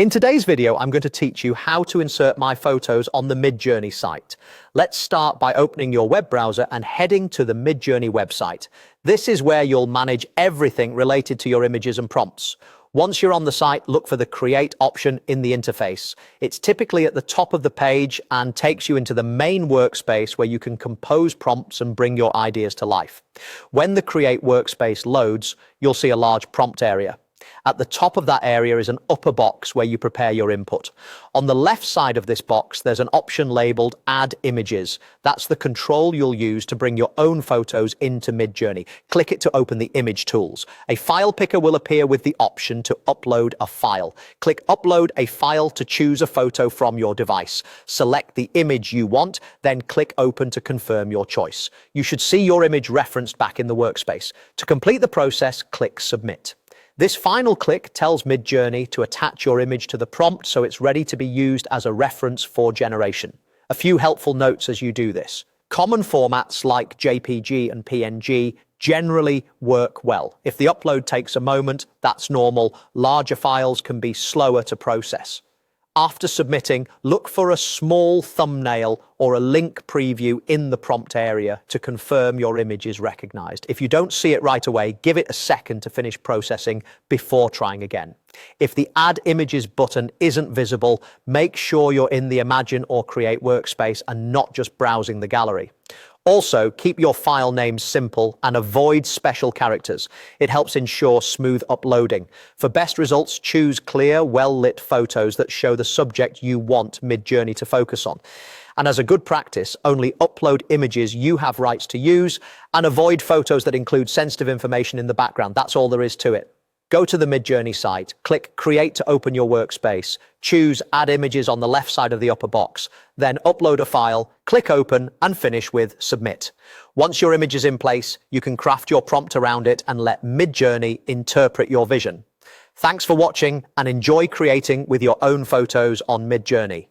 In today's video, I'm going to teach you how to insert my photos on the Midjourney site. Let's start by opening your web browser and heading to the Midjourney website. This is where you'll manage everything related to your images and prompts. Once you're on the site, look for the Create option in the interface. It's typically at the top of the page and takes you into the main workspace where you can compose prompts and bring your ideas to life. When the Create workspace loads, you'll see a large prompt area. At the top of that area is an upper box where you prepare your input. On the left side of this box, there's an option labeled Add Images. That's the control you'll use to bring your own photos into Midjourney. Click it to open the image tools. A file picker will appear with the option to upload a file. Click Upload a file to choose a photo from your device. Select the image you want, then click Open to confirm your choice. You should see your image referenced back in the workspace. To complete the process, click Submit. This final click tells Midjourney to attach your image to the prompt so it's ready to be used as a reference for generation. A few helpful notes as you do this. Common formats like JPG and PNG generally work well. If the upload takes a moment, that's normal. Larger files can be slower to process. After submitting, look for a small thumbnail or a link preview in the prompt area to confirm your image is recognized. If you don't see it right away, give it a second to finish processing before trying again. If the Add Images button isn't visible, make sure you're in the Imagine or Create workspace and not just browsing the gallery. Also, keep your file names simple and avoid special characters. It helps ensure smooth uploading. For best results, choose clear, well-lit photos that show the subject you want Midjourney to focus on. And as a good practice, only upload images you have rights to use and avoid photos that include sensitive information in the background. That's all there is to it. Go to the Midjourney site, click Create to open your workspace, choose Add Images on the left side of the upper box, then upload a file, click Open and finish with Submit. Once your image is in place, you can craft your prompt around it and let Midjourney interpret your vision. Thanks for watching and enjoy creating with your own photos on Midjourney.